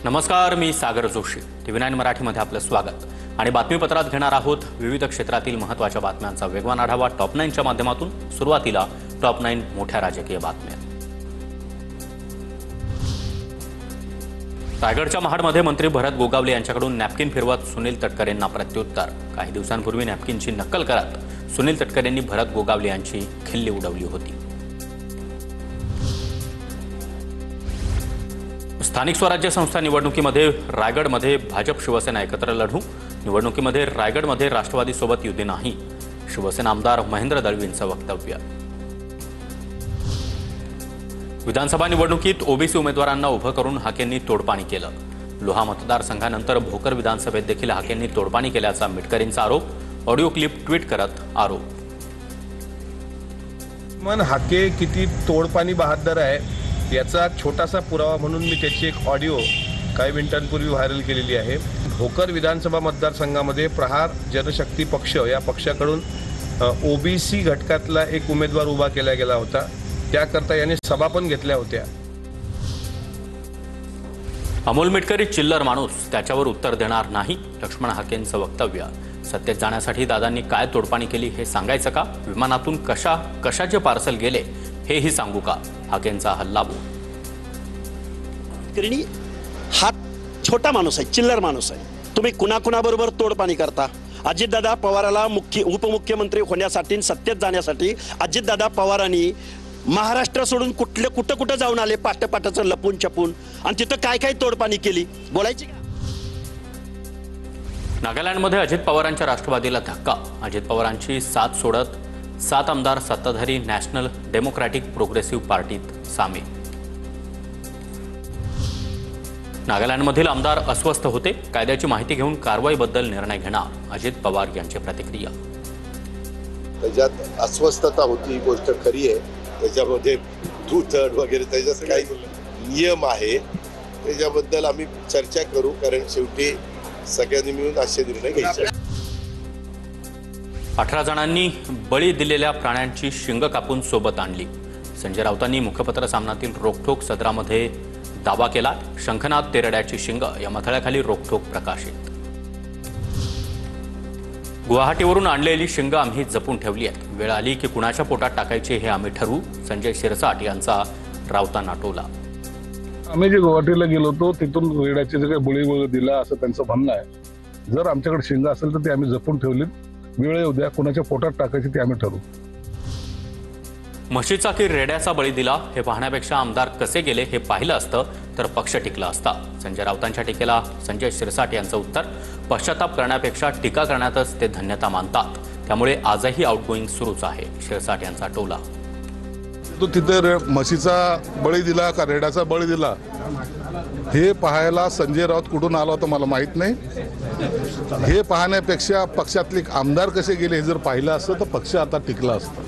नमस्कार, मी सागर जोशी. TV9 मराठीमध्ये आपलं स्वागत. आणि बातमीपत्रात घेणार आहोत विविध क्षेत्रातील महत्त्वाच्या बातम्यांचा वेगवान आढावा टॉप 9च्या माध्यमातून. सुरुवातीला टॉप 9 मोठ्या राजकीय बातम्या. रायगडच्या महाडमध्ये मंत्री भरत गोगावले यांच्याकडून नॅपकिन फिरवत सुनील तटकरेंना प्रत्युत्तर. काही दिवसांपूर्वी नॅपकिनची नक्कल करत सुनील तटकरेंनी भरत गोगावले यांची खिल्ली उडवली होती. स्थानिक स्वराज्य संस्था निवडणुकीमध्ये रायगडमध्ये भाजप शिवसेना एकत्र लढू. निवडणुकीमध्ये रायगडमध्ये राष्ट्रवादीसोबत युती नाही. शिवसेना आमदार महेंद्र दळवींचं वक्तव्य. विधानसभा निवडणुकीत ओबीसी उमेदवारांना उभं करून हाकेंनी तोडपाणी केलं. लोहा मतदारसंघानंतर भोकर विधानसभेत देखील हाकेंनी तोडपाणी केल्याचा मिटकरींचा आरोप. ऑडिओ क्लिप ट्विट करत आरोप. मन हाके किती तोडपाणी बहादर आहे याचा छोटासा पुरावा म्हणून मी त्याची एक ऑडिओ काही मिनिटांपूर्वी व्हायरल केलेली आहे. भोकर विधानसभा मतदारसंघामध्ये प्रहार जनशक्ती पक्ष या पक्षाकडून ओबीसी घटकातला एक उमेदवार उभा केला गेला होता. त्याकरता याने सभा पण घेतल्या होत्या. अमोल मिटकरी चिल्लर माणूस, त्याच्यावर उत्तर देणार नाही. लक्ष्मण हाकेंचं वक्तव्य. सत्तेत जाण्यासाठी दादांनी काय तोडपाणी केली हे सांगायचं का? विमानातून कशाचे पार्सल गेले हेही सांगू का? हाकेंचा हल्लाबोल. हा छोटा माणूस आहे, चिल्लर माणूस आहे. तुम्ही कुणाकुणाबरोबर तोडपाणी करता? अजितदादा पवाराला उपमुख्यमंत्री होण्यासाठी सत्तेत जाण्यासाठी अजितदादा पवारांनी महाराष्ट्र सोडून कुठं जाऊन आले, पाटाचं लपून छपून, आणि तिथं काय तोडपाणी केली बोलायची का? नागालँडमध्ये अजित पवारांच्या राष्ट्रवादीला धक्का. अजित पवारांची साथ सोडत 7 आमदार सत्ताधारी नॅशनल डेमोक्रॅटिक प्रोग्रेसिव्ह पार्टीत सामील. नागालँडमधील आमदार अस्वस्थ होते. कायद्याची माहिती घेऊन कारवाईबद्दल निर्णय घेणार. अजित पवार यांची प्रतिक्रिया. त्याच्यात अस्वस्थता होती ही गोष्ट खरी आहे. त्याच्यामध्ये धूतड वगैरे त्याच्यात काही नियम आहे, त्याच्याबद्दल आम्ही चर्चा करू, कारण शेवटी सगळ्यांनी मिळून असे निर्णय घ्यायचे. 18 जणांनी बळी दिलेल्या प्राण्यांची शिंग कापून सोबत आणली. संजय राऊतांनी मुखपत्र सामनातील रोखठोक सदरामध्ये दावा केला. शंखनाद तेरड्याची शिंग या मथळ्याखाली रोखठोक प्रकाशित. गुवाहाटीवरून आणलेली शिंग आम्ही जपून ठेवली आहेत. वेळ आली की कुणाच्या पोटात टाकायचे हे आम्ही ठरवू. संजय शिरसाट यांचा राऊतांना टोला. आम्ही जे गुवाहाटीला गेलो होतो तिथून रेड्याचे जे काही बळी दिला असं त्यांचं म्हणणं आहे. जर आमच्याकडे शिंग असेल तर ते आम्ही जपून ठेवलीत. वेळ येऊ द्या, कुणाच्या पोटात टाकायची ते आम्ही ठरवू. म्हशीचा की रेड्याचा बळी दिला हे पाहण्यापेक्षा आमदार कसे गेले हे पाहिलं असतं तर पक्ष टिकला असता. संजय राऊतांच्या टीकेला संजय शिरसाट यांचं उत्तर. पश्चाताप करण्यापेक्षा टीका करण्यातच ते धन्यता मानतात. त्यामुळे आजही आउटगोईंग सुरूच आहे. शिरसाट यांचा टोला. तो तिथे म्हशीचा बळी दिला का रेड्याचा बळी दिला हे पाहायला संजय राऊत कुठून आला होता मला माहित नाही. हे पाहण्यापेक्षा पक्षातले आमदार कसे गेले हे जर पाहिलं असतं तर पक्ष आता टिकला असता.